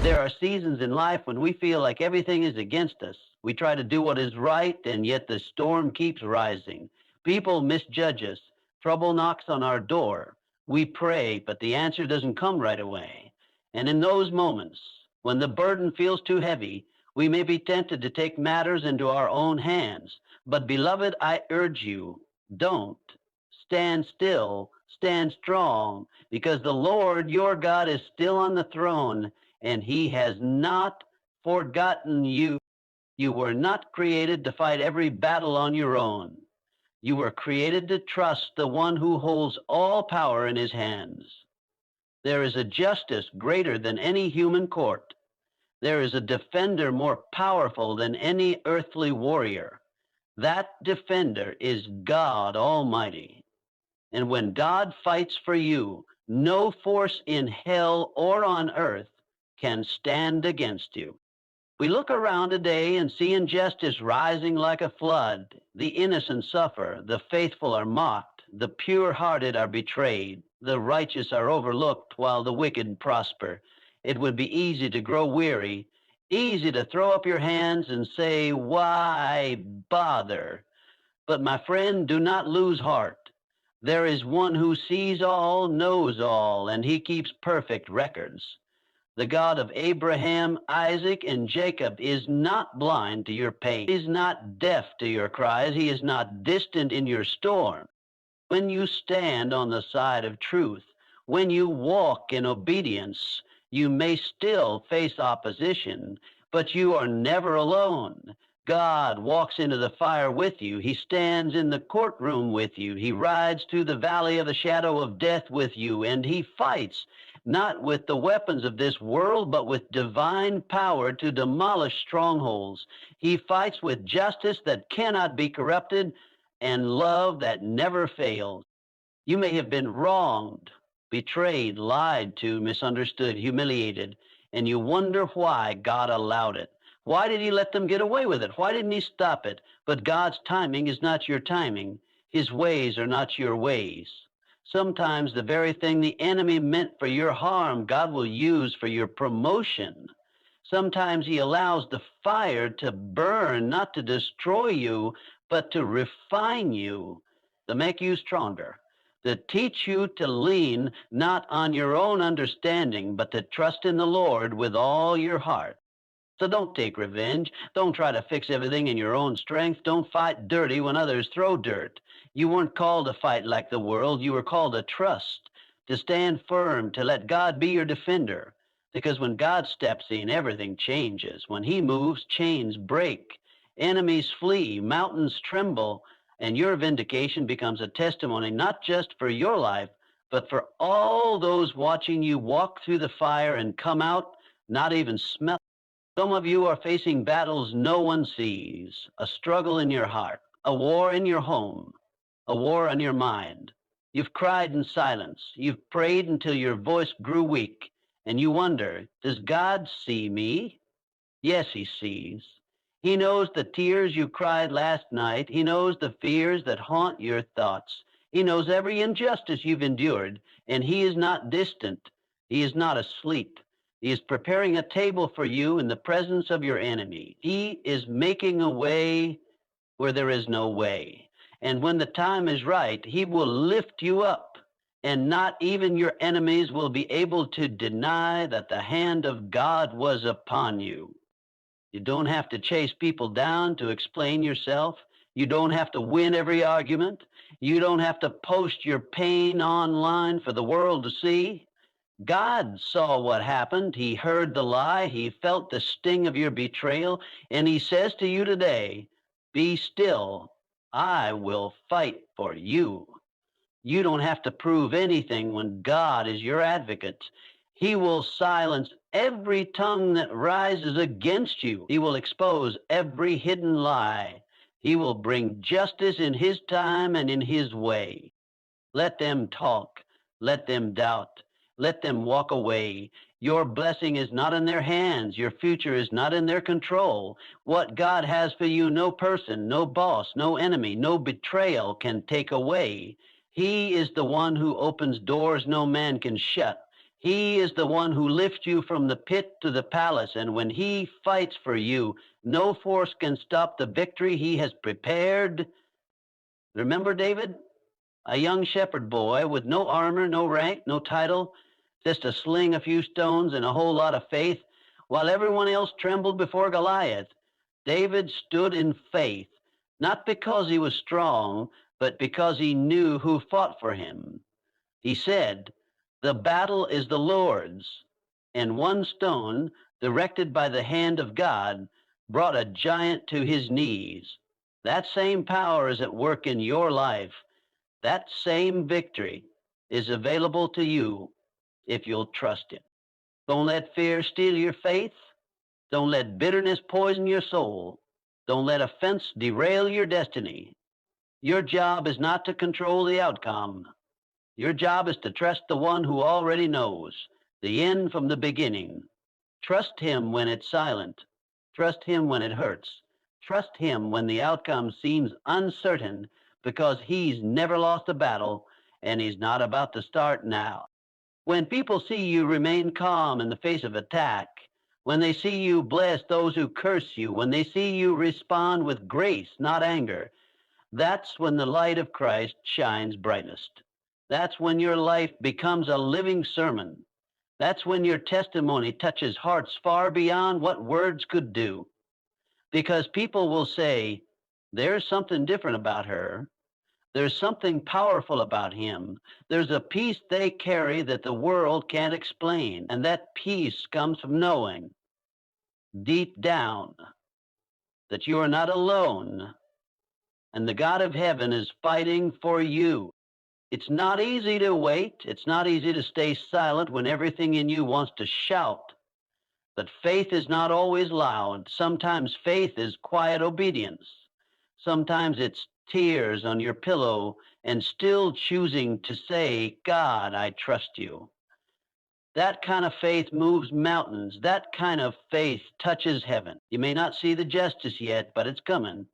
There are seasons in life when we feel like everything is against us. We try to do what is right, and yet the storm keeps rising. People misjudge us. Trouble knocks on our door. We pray, but the answer doesn't come right away. And in those moments, when the burden feels too heavy, we may be tempted to take matters into our own hands. But, beloved, I urge you, don't. Stand still, stand strong, because the Lord your God is still on the throne, and he has not forgotten you. You were not created to fight every battle on your own. You were created to trust the one who holds all power in his hands. There is a justice greater than any human court. There is a defender more powerful than any earthly warrior. That defender is God Almighty. And when God fights for you, no force in hell or on earth can stand against you. We look around today and see injustice rising like a flood. The innocent suffer, the faithful are mocked, the pure-hearted are betrayed, the righteous are overlooked while the wicked prosper. It would be easy to grow weary, easy to throw up your hands and say, "Why bother?" But my friend, do not lose heart. There is one who sees all, knows all, and he keeps perfect records. The God of Abraham, Isaac, and Jacob is not blind to your pain. He is not deaf to your cries. He is not distant in your storm. When you stand on the side of truth, when you walk in obedience, you may still face opposition, but you are never alone. God walks into the fire with you. He stands in the courtroom with you. He rides through the valley of the shadow of death with you, and he fights not with the weapons of this world, but with divine power to demolish strongholds. He fights with justice that cannot be corrupted and love that never fails. You may have been wronged, betrayed, lied to, misunderstood, humiliated, and you wonder why God allowed it. Why did he let them get away with it? Why didn't he stop it? But God's timing is not your timing. His ways are not your ways. Sometimes the very thing the enemy meant for your harm, God will use for your promotion. Sometimes he allows the fire to burn, not to destroy you, but to refine you, to make you stronger, to teach you to lean not on your own understanding, but to trust in the Lord with all your heart. So don't take revenge. Don't try to fix everything in your own strength. Don't fight dirty when others throw dirt. You weren't called to fight like the world. You were called to trust, to stand firm, to let God be your defender. Because when God steps in, everything changes. When he moves, chains break, enemies flee, mountains tremble, and your vindication becomes a testimony not just for your life, but for all those watching you walk through the fire and come out not even smell. Some of you are facing battles no one sees, a struggle in your heart, a war in your home, a war on your mind. You've cried in silence. You've prayed until your voice grew weak, and you wonder, does God see me? Yes, he sees. He knows the tears you cried last night. He knows the fears that haunt your thoughts. He knows every injustice you've endured, and he is not distant. He is not asleep. He is preparing a table for you in the presence of your enemy. He is making a way where there is no way. And when the time is right, he will lift you up, and not even your enemies will be able to deny that the hand of God was upon you. You don't have to chase people down to explain yourself. You don't have to win every argument. You don't have to post your pain online for the world to see. God saw what happened. He heard the lie. He felt the sting of your betrayal. And he says to you today, be still. I will fight for you. You don't have to prove anything when God is your advocate. He will silence every tongue that rises against you. He will expose every hidden lie. He will bring justice in his time and in his way. Let them talk. Let them doubt. Let them walk away. Your blessing is not in their hands. Your future is not in their control. What God has for you, no person, no boss, no enemy, no betrayal can take away. He is the one who opens doors no man can shut. He is the one who lifts you from the pit to the palace, and when he fights for you, no force can stop the victory he has prepared. Remember David? A young shepherd boy with no armor, no rank, no title, just a sling, a few stones, and a whole lot of faith, while everyone else trembled before Goliath. David stood in faith, not because he was strong, but because he knew who fought for him. He said, "The battle is the Lord's," and one stone, directed by the hand of God, brought a giant to his knees. That same power is at work in your life. That same victory is available to you if you'll trust him. Don't let fear steal your faith. Don't let bitterness poison your soul. Don't let offense derail your destiny. Your job is not to control the outcome. Your job is to trust the one who already knows the end from the beginning. Trust him when it's silent. Trust him when it hurts. Trust him when the outcome seems uncertain, because he's never lost a battle and he's not about to start now. When people see you remain calm in the face of attack, when they see you bless those who curse you, when they see you respond with grace, not anger, that's when the light of Christ shines brightest. That's when your life becomes a living sermon. That's when your testimony touches hearts far beyond what words could do. Because people will say, "There's something different about her. There's something powerful about him. There's a peace they carry that the world can't explain." And that peace comes from knowing deep down that you are not alone and the God of heaven is fighting for you. It's not easy to wait. It's not easy to stay silent when everything in you wants to shout. But faith is not always loud. Sometimes faith is quiet obedience. Sometimes it's tears on your pillow and still choosing to say, "God, I trust you." That kind of faith moves mountains. That kind of faith touches heaven. You may not see the justice yet, but it's coming.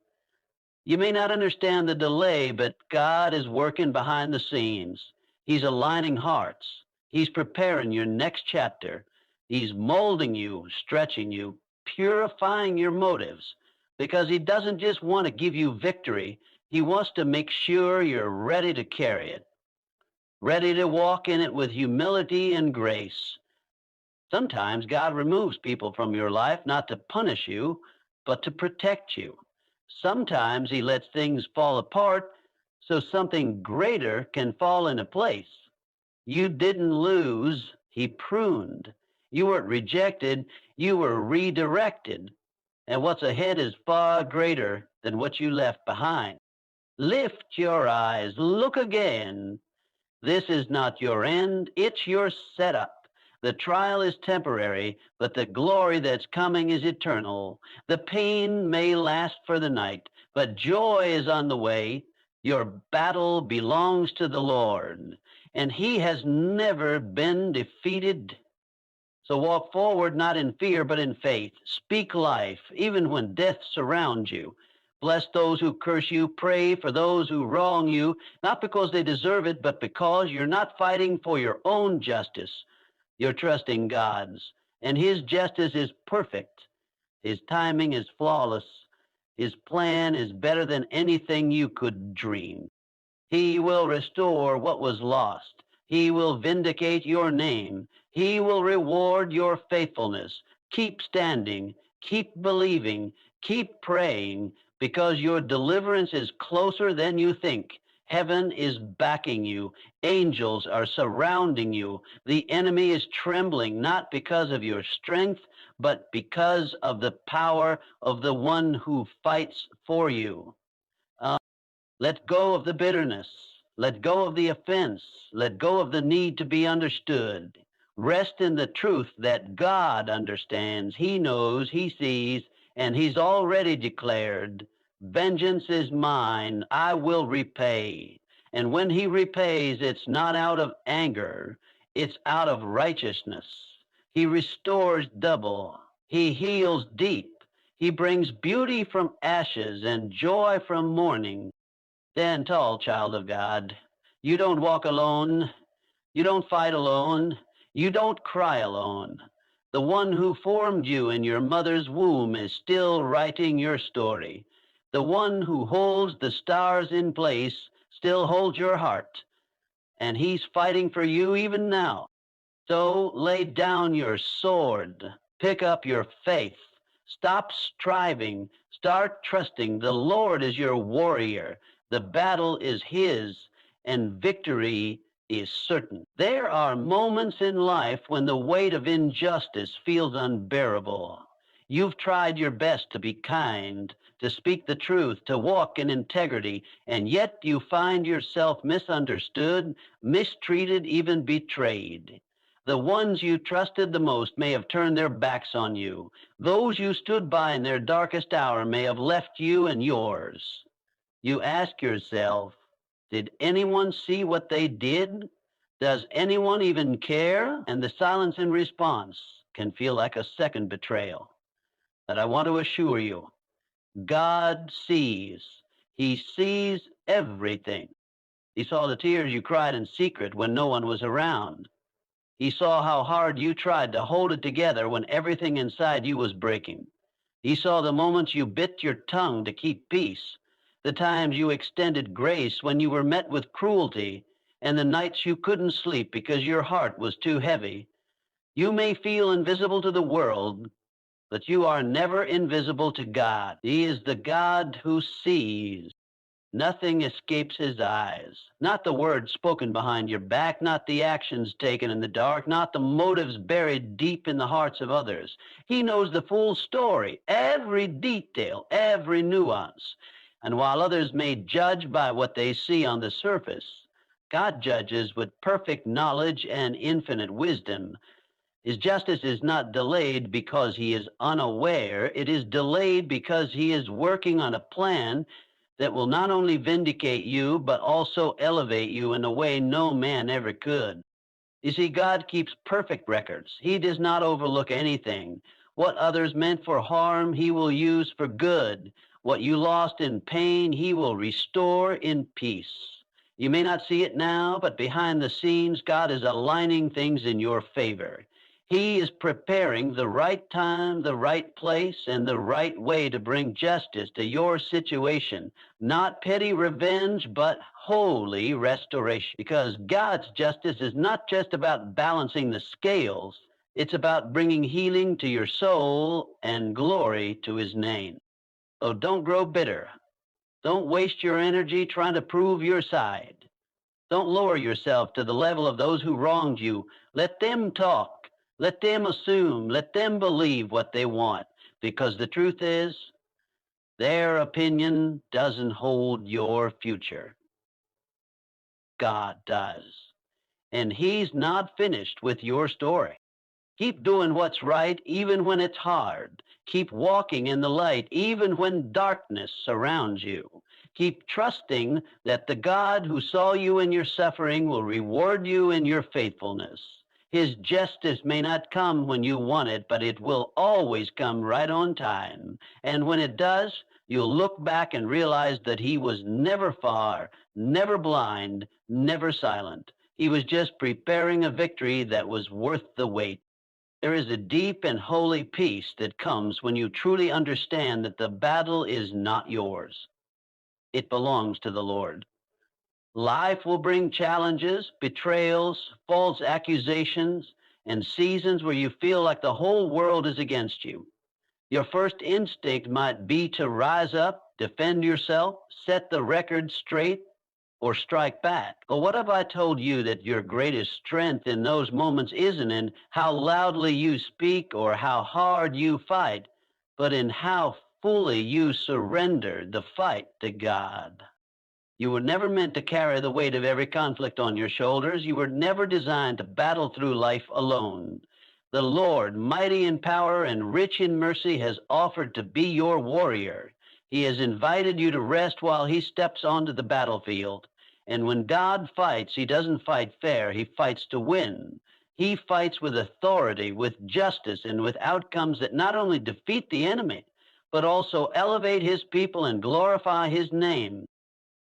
You may not understand the delay, but God is working behind the scenes. He's aligning hearts. He's preparing your next chapter. He's molding you, stretching you, purifying your motives, because he doesn't just want to give you victory. He wants to make sure you're ready to carry it, ready to walk in it with humility and grace. Sometimes God removes people from your life not to punish you, but to protect you. Sometimes he lets things fall apart so something greater can fall into place. You didn't lose, he pruned. You weren't rejected, you were redirected. And what's ahead is far greater than what you left behind. Lift your eyes, look again. This is not your end, it's your setup. The trial is temporary, but the glory that's coming is eternal. The pain may last for the night, but joy is on the way. Your battle belongs to the Lord, and he has never been defeated. So walk forward, not in fear, but in faith. Speak life, even when death surrounds you. Bless those who curse you. Pray for those who wrong you, not because they deserve it, but because you're not fighting for your own justice. You're trusting God's, and his justice is perfect. His timing is flawless. His plan is better than anything you could dream. He will restore what was lost. He will vindicate your name. He will reward your faithfulness. Keep standing, keep believing, keep praying, because your deliverance is closer than you think. Heaven is backing you. Angels are surrounding you. The enemy is trembling, not because of your strength, but because of the power of the one who fights for you. Let go of the bitterness. Let go of the offense. Let go of the need to be understood. Rest in the truth that God understands. He knows, he sees, and he's already declared, "Vengeance is mine, I will repay." And when he repays, it's not out of anger, it's out of righteousness. He restores double. He heals deep. He brings beauty from ashes and joy from mourning. Stand tall, child of God. You don't walk alone. You don't fight alone. You don't cry alone. The one who formed you in your mother's womb is still writing your story. The one who holds the stars in place still holds your heart, and he's fighting for you even now. So lay down your sword, pick up your faith, stop striving, start trusting. The Lord is your warrior, the battle is his, and victory is certain. There are moments in life when the weight of injustice feels unbearable. You've tried your best to be kind, to speak the truth, to walk in integrity, and yet you find yourself misunderstood, mistreated, even betrayed. The ones you trusted the most may have turned their backs on you. Those you stood by in their darkest hour may have left you and yours. You ask yourself, did anyone see what they did? Does anyone even care? And the silence in response can feel like a second betrayal. But I want to assure you, God sees. He sees everything. He saw the tears you cried in secret when no one was around. He saw how hard you tried to hold it together when everything inside you was breaking. He saw the moments you bit your tongue to keep peace, the times you extended grace when you were met with cruelty, and the nights you couldn't sleep because your heart was too heavy. You may feel invisible to the world, but you are never invisible to God. He is the God who sees. Nothing escapes his eyes. Not the words spoken behind your back, not the actions taken in the dark, not the motives buried deep in the hearts of others. He knows the full story, every detail, every nuance. And while others may judge by what they see on the surface, God judges with perfect knowledge and infinite wisdom. His justice is not delayed because he is unaware. It is delayed because he is working on a plan that will not only vindicate you, but also elevate you in a way no man ever could. You see, God keeps perfect records. He does not overlook anything. What others meant for harm, he will use for good. What you lost in pain, he will restore in peace. You may not see it now, but behind the scenes, God is aligning things in your favor. He is preparing the right time, the right place, and the right way to bring justice to your situation. Not petty revenge, but holy restoration. Because God's justice is not just about balancing the scales, it's about bringing healing to your soul and glory to his name. So don't grow bitter. Don't waste your energy trying to prove your side. Don't lower yourself to the level of those who wronged you. Let them talk. Let them assume. Let them believe what they want. Because the truth is, their opinion doesn't hold your future. God does. And he's not finished with your story. Keep doing what's right even when it's hard. Keep walking in the light even when darkness surrounds you. Keep trusting that the God who saw you in your suffering will reward you in your faithfulness. His justice may not come when you want it, but it will always come right on time. And when it does, you'll look back and realize that he was never far, never blind, never silent. He was just preparing a victory that was worth the wait. There is a deep and holy peace that comes when you truly understand that the battle is not yours. It belongs to the Lord. Life will bring challenges, betrayals, false accusations, and seasons where you feel like the whole world is against you. Your first instinct might be to rise up, defend yourself, set the record straight, or strike back. But what if I told you that your greatest strength in those moments isn't in how loudly you speak or how hard you fight, but in how fully you surrender the fight to God? You were never meant to carry the weight of every conflict on your shoulders. You were never designed to battle through life alone. The Lord, mighty in power and rich in mercy, has offered to be your warrior. He has invited you to rest while he steps onto the battlefield. And when God fights, he doesn't fight fair. He fights to win. He fights with authority, with justice, and with outcomes that not only defeat the enemy, but also elevate his people and glorify his name.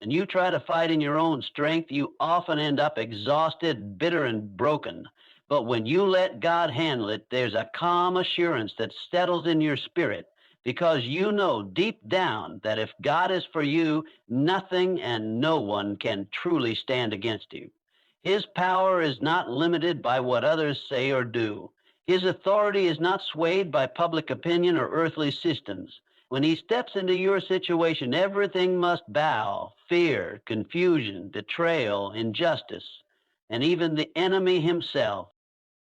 And you try to fight in your own strength, you often end up exhausted, bitter, and broken. But when you let God handle it, there's a calm assurance that settles in your spirit because you know deep down that if God is for you, nothing and no one can truly stand against you. His power is not limited by what others say or do. His authority is not swayed by public opinion or earthly systems. When he steps into your situation, everything must bow: fear, confusion, betrayal, injustice, and even the enemy himself.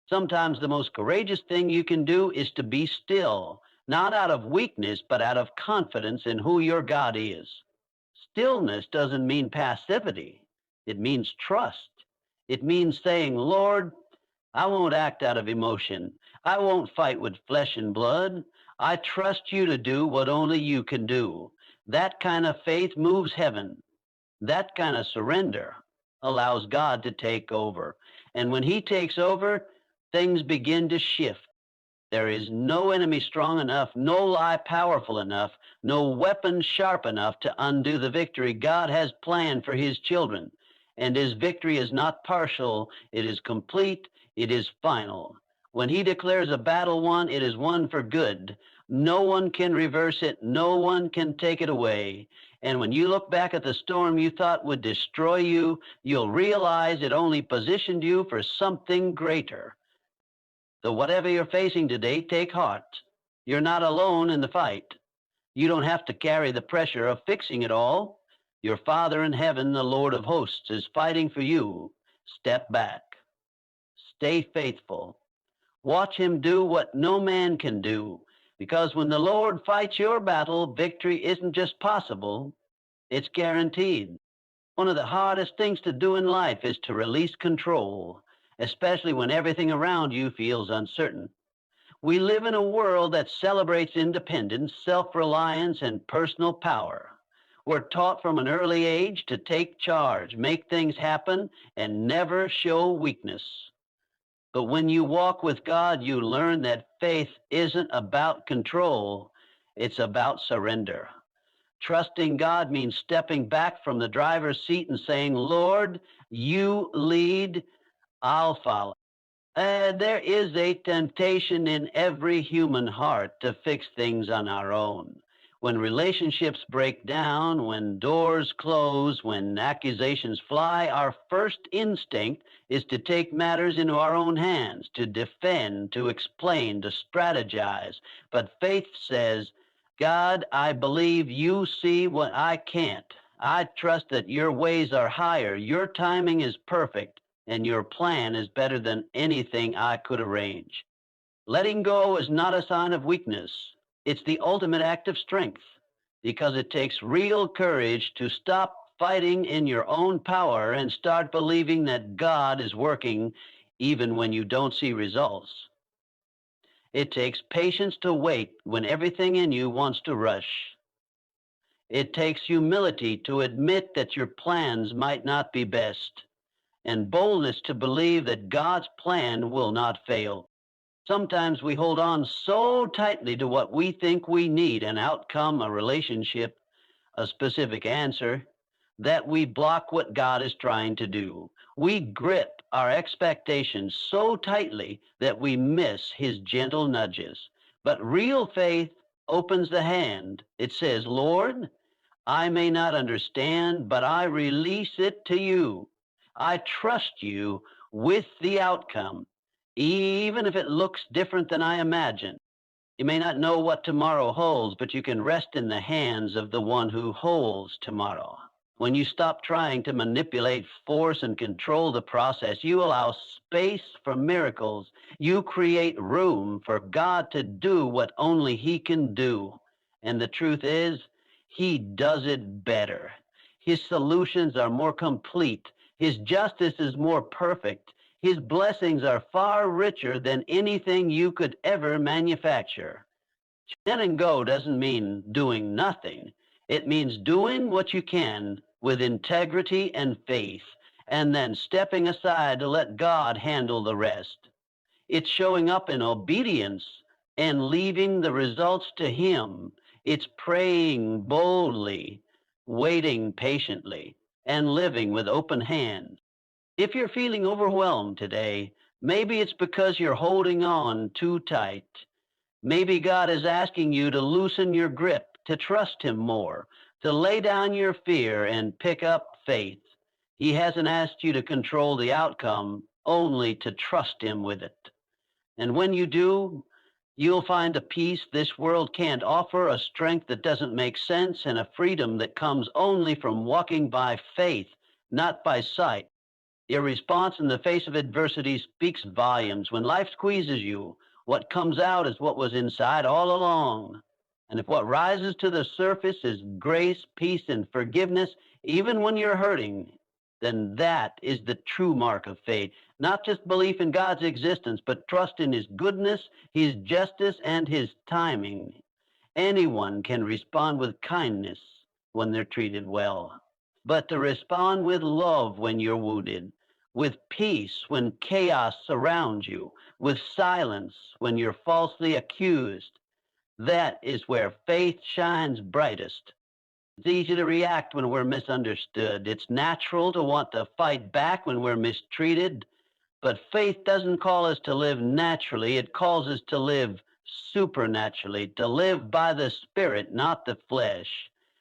Sometimes the most courageous thing you can do is to be still, not out of weakness, but out of confidence in who your God is. Stillness doesn't mean passivity, it means trust. It means saying, Lord, I won't act out of emotion. I won't fight with flesh and blood. I trust you to do what only you can do. That kind of faith moves heaven. That kind of surrender allows God to take over. And when he takes over, things begin to shift. There is no enemy strong enough, no lie powerful enough, no weapon sharp enough to undo the victory God has planned for his children. And his victory is not partial, it is complete, it is final. When he declares a battle won, it is won for good. No one can reverse it, no one can take it away. And when you look back at the storm you thought would destroy you, you'll realize it only positioned you for something greater. So whatever you're facing today, take heart. You're not alone in the fight. You don't have to carry the pressure of fixing it all. Your Father in heaven, the Lord of hosts, is fighting for you. Step back. Stay faithful. Watch him do what no man can do. Because when the Lord fights your battle, victory isn't just possible, it's guaranteed. One of the hardest things to do in life is to release control, especially when everything around you feels uncertain. We live in a world that celebrates independence, self-reliance, and personal power. We're taught from an early age to take charge, make things happen, and never show weakness. But when you walk with God, you learn that faith isn't about control, it's about surrender. Trusting God means stepping back from the driver's seat and saying, Lord, you lead, I'll follow. There is a temptation in every human heart to fix things on our own. When relationships break down, when doors close, when accusations fly, our first instinct is to take matters into our own hands, to defend, to explain, to strategize. But faith says, God, I believe you see what I can't. I trust that your ways are higher, your timing is perfect, and your plan is better than anything I could arrange. Letting go is not a sign of weakness. It's the ultimate act of strength because it takes real courage to stop fighting in your own power and start believing that God is working even when you don't see results. It takes patience to wait when everything in you wants to rush. It takes humility to admit that your plans might not be best, and boldness to believe that God's plan will not fail. Sometimes we hold on so tightly to what we think we need, an outcome, a relationship, a specific answer, that we block what God is trying to do. We grip our expectations so tightly that we miss his gentle nudges. But real faith opens the hand. It says, Lord, I may not understand, but I release it to you. I trust you with the outcome, even if it looks different than I imagine. You may not know what tomorrow holds, but you can rest in the hands of the one who holds tomorrow. When you stop trying to manipulate, force, and control the process, you allow space for miracles. You create room for God to do what only he can do. And the truth is, he does it better. His solutions are more complete. His justice is more perfect. His blessings are far richer than anything you could ever manufacture. Letting go doesn't mean doing nothing. It means doing what you can with integrity and faith, and then stepping aside to let God handle the rest. It's showing up in obedience and leaving the results to him. It's praying boldly, waiting patiently, and living with open hands. If you're feeling overwhelmed today, Maybe it's because you're holding on too tight. Maybe God is asking you to loosen your grip, to trust Him more, to lay down your fear and pick up faith. He hasn't asked you to control the outcome, only to trust Him with it. And when you do, you'll find a peace this world can't offer, a strength that doesn't make sense, and a freedom that comes only from walking by faith, not by sight. Your response in the face of adversity speaks volumes. When life squeezes you, what comes out is what was inside all along. And if what rises to the surface is grace, peace, and forgiveness, even when you're hurting, then that is the true mark of faith. Not just belief in God's existence, but trust in His goodness, His justice, and His timing. Anyone can respond with kindness when they're treated well, but to respond with love when you're wounded, with peace when chaos surrounds you, with silence when you're falsely accused, that is where faith shines brightest. It's easy to react when we're misunderstood. It's natural to want to fight back when we're mistreated. But faith doesn't call us to live naturally. It calls us to live supernaturally, to live by the Spirit, not the flesh.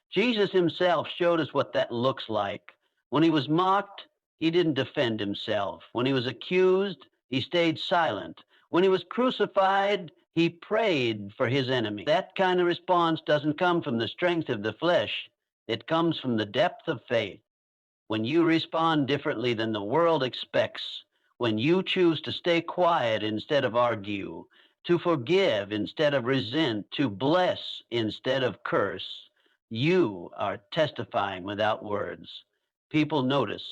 Jesus Himself showed us what that looks like. When He was mocked, He didn't defend Himself. When He was accused, He stayed silent. When He was crucified, He prayed for His enemy. That kind of response doesn't come from the strength of the flesh. It comes from the depth of faith. When you respond differently than the world expects, when you choose to stay quiet instead of argue, to forgive instead of resent, to bless instead of curse, you are testifying without words. People notice.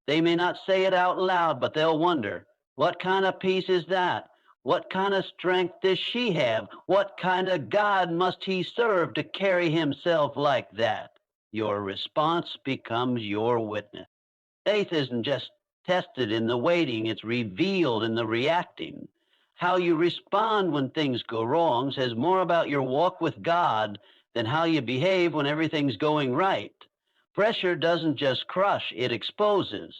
They may not say it out loud, but they'll wonder, what kind of peace is that? What kind of strength does she have? What kind of God must he serve to carry himself like that? Your response becomes your witness. Faith isn't just tested in the waiting, it's revealed in the reacting. How you respond when things go wrong says more about your walk with God than how you behave when everything's going right. Pressure doesn't just crush, it exposes.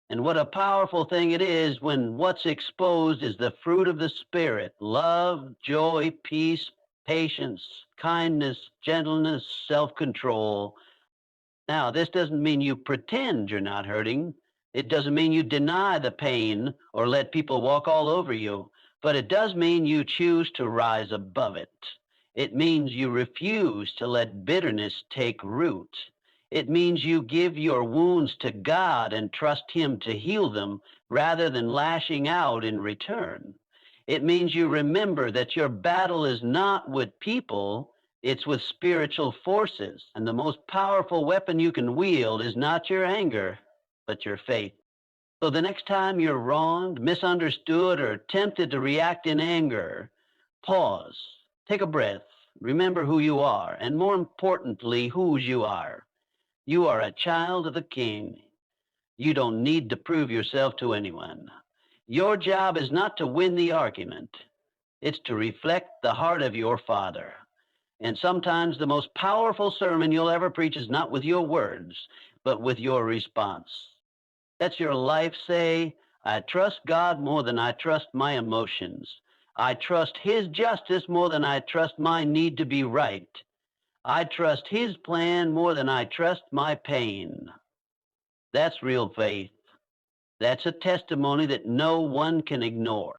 And what a powerful thing it is when what's exposed is the fruit of the Spirit: love, joy, peace, patience, kindness, gentleness, self-control. Now, this doesn't mean you pretend you're not hurting. It doesn't mean you deny the pain or let people walk all over you. But it does mean you choose to rise above it. It means you refuse to let bitterness take root. It means you give your wounds to God and trust Him to heal them rather than lashing out in return. It means you remember that your battle is not with people, it's with spiritual forces. And the most powerful weapon you can wield is not your anger, but your faith. So the next time you're wronged, misunderstood, or tempted to react in anger, pause, take a breath, remember who you are, and more importantly, whose you are. You are a child of the King. You don't need to prove yourself to anyone. Your job is not to win the argument. It's to reflect the heart of your Father. And sometimes the most powerful sermon you'll ever preach is not with your words, but with your response. That's your life say, I trust God more than I trust my emotions. I trust His justice more than I trust my need to be right. I trust His plan more than I trust my pain. That's real faith. That's a testimony that no one can ignore.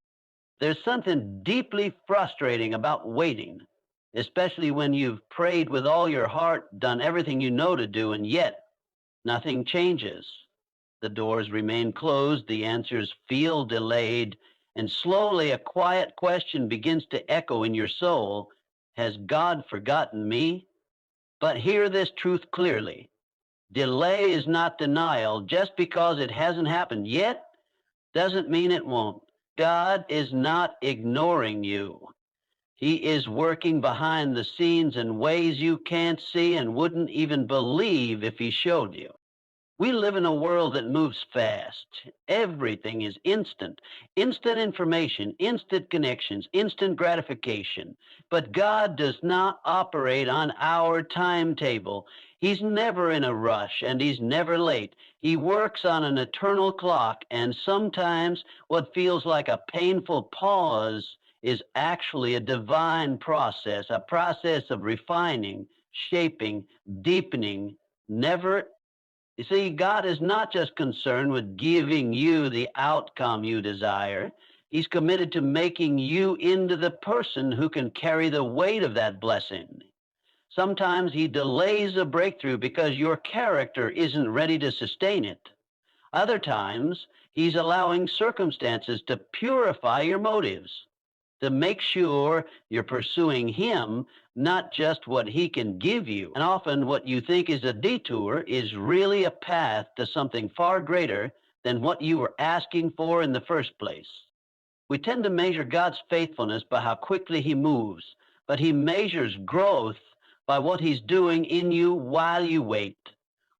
There's something deeply frustrating about waiting, especially when you've prayed with all your heart, done everything you know to do, and yet nothing changes. The doors remain closed, the answers feel delayed, and slowly a quiet question begins to echo in your soul. Has God forgotten me? But hear this truth clearly. Delay is not denial. Just because it hasn't happened yet doesn't mean it won't. God is not ignoring you. He is working behind the scenes in ways you can't see and wouldn't even believe if He showed you. We live in a world that moves fast. Everything is instant. Instant information, instant connections, instant gratification. But God does not operate on our timetable. He's never in a rush and he's never late. He works on an eternal clock, and sometimes what feels like a painful pause is actually a divine process, a process of refining, shaping, deepening, never. You see, God is not just concerned with giving you the outcome you desire. He's committed to making you into the person who can carry the weight of that blessing. Sometimes he delays a breakthrough because your character isn't ready to sustain it. Other times, he's allowing circumstances to purify your motives, to make sure you're pursuing him, not just what he can give you. And often what you think is a detour is really a path to something far greater than what you were asking for in the first place. We tend to measure God's faithfulness by how quickly he moves, but he measures growth by what he's doing in you while you wait.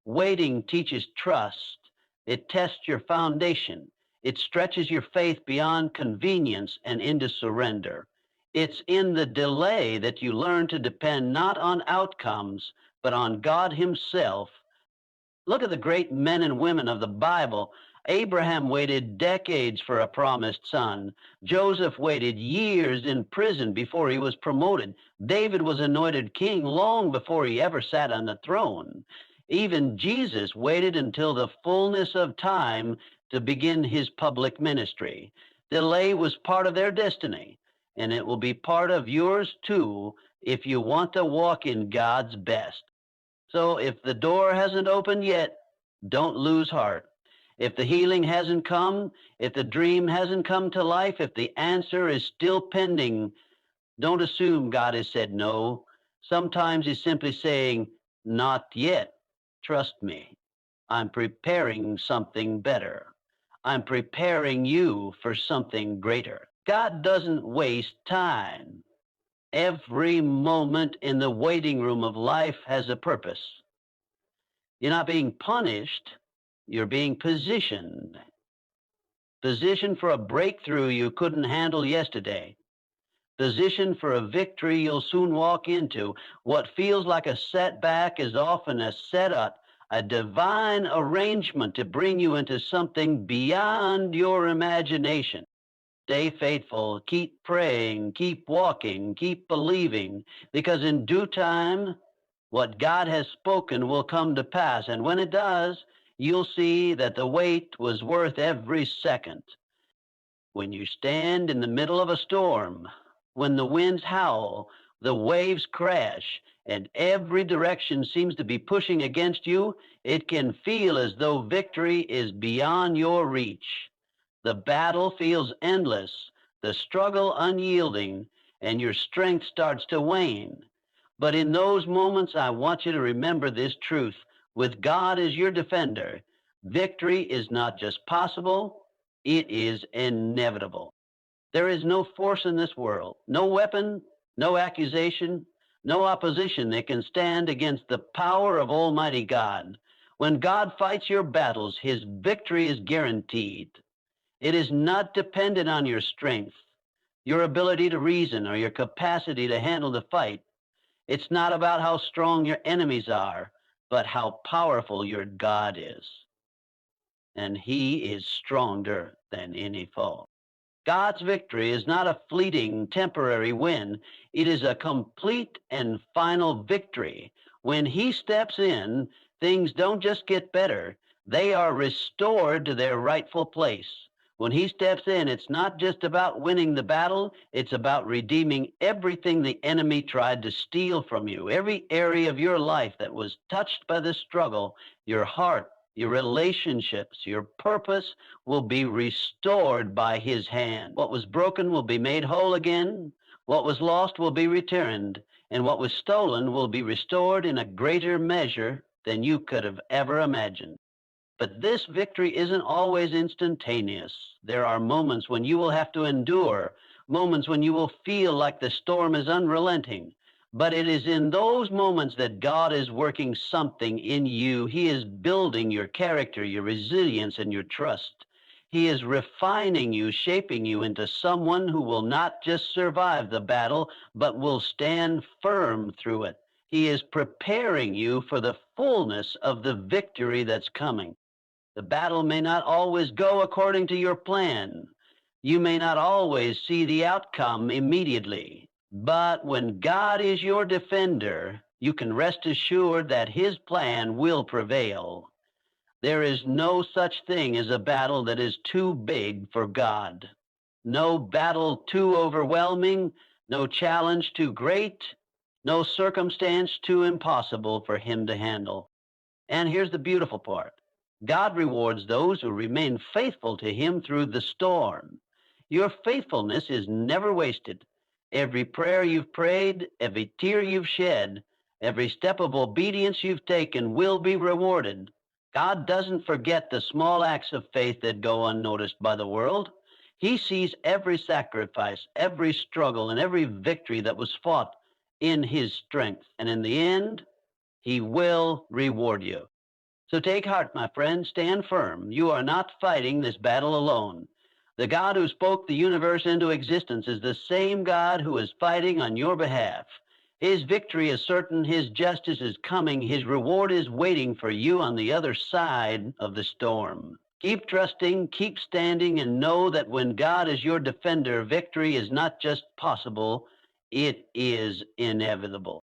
Waiting teaches trust. It tests your foundation. It stretches your faith beyond convenience and into surrender. It's in the delay that you learn to depend not on outcomes, but on God himself. Look at the great men and women of the Bible. Abraham waited decades for a promised son. Joseph waited years in prison before he was promoted. David was anointed king long before he ever sat on the throne. Even Jesus waited until the fullness of time to begin his public ministry. Delay was part of their destiny, and it will be part of yours too if you want to walk in God's best. So if the door hasn't opened yet, don't lose heart. If the healing hasn't come, if the dream hasn't come to life, if the answer is still pending, don't assume God has said no. Sometimes he's simply saying, not yet. Trust me. I'm preparing something better. I'm preparing you for something greater. God doesn't waste time. Every moment in the waiting room of life has a purpose. You're not being punished, you're being positioned. Positioned for a breakthrough you couldn't handle yesterday. Positioned for a victory you'll soon walk into. What feels like a setback is often a setup, a divine arrangement to bring you into something beyond your imagination. Stay faithful, keep praying, keep walking, keep believing, because in due time, what God has spoken will come to pass. And when it does, you'll see that the wait was worth every second. When you stand in the middle of a storm, when the winds howl, the waves crash, and every direction seems to be pushing against you, it can feel as though victory is beyond your reach. The battle feels endless, the struggle unyielding, and your strength starts to wane. But in those moments, I want you to remember this truth. With God as your defender, victory is not just possible, it is inevitable. There is no force in this world, no weapon, no accusation, no opposition that can stand against the power of Almighty God. When God fights your battles, his victory is guaranteed. It is not dependent on your strength, your ability to reason, or your capacity to handle the fight. It's not about how strong your enemies are, but how powerful your God is. And he is stronger than any foe. God's victory is not a fleeting, temporary win. It is a complete and final victory. When he steps in, things don't just get better, they are restored to their rightful place. When he steps in, it's not just about winning the battle, it's about redeeming everything the enemy tried to steal from you. Every area of your life that was touched by the struggle, your heart, your relationships, your purpose will be restored by his hand. What was broken will be made whole again. What was lost will be returned. And what was stolen will be restored in a greater measure than you could have ever imagined. But this victory isn't always instantaneous. There are moments when you will have to endure, moments when you will feel like the storm is unrelenting, But it is in those moments that God is working something in you. He is building your character, your resilience, and your trust. He is refining you, shaping you into someone who will not just survive the battle, but will stand firm through it. He is preparing you for the fullness of the victory that's coming. The battle may not always go according to your plan. You may not always see the outcome immediately. But when God is your defender, you can rest assured that his plan will prevail. There is no such thing as a battle that is too big for God. No battle too overwhelming, no challenge too great, no circumstance too impossible for him to handle. And here's the beautiful part: God rewards those who remain faithful to him through the storm. Your faithfulness is never wasted. Every prayer you've prayed, every tear you've shed, every step of obedience you've taken will be rewarded. God doesn't forget the small acts of faith that go unnoticed by the world. He sees every sacrifice, every struggle, and every victory that was fought in his strength. And in the end, he will reward you. So take heart, my friend. Stand firm. You are not fighting this battle alone. The God who spoke the universe into existence is the same God who is fighting on your behalf. His victory is certain. His justice is coming. His reward is waiting for you on the other side of the storm. Keep trusting, keep standing, and know that when God is your defender, victory is not just possible, it is inevitable.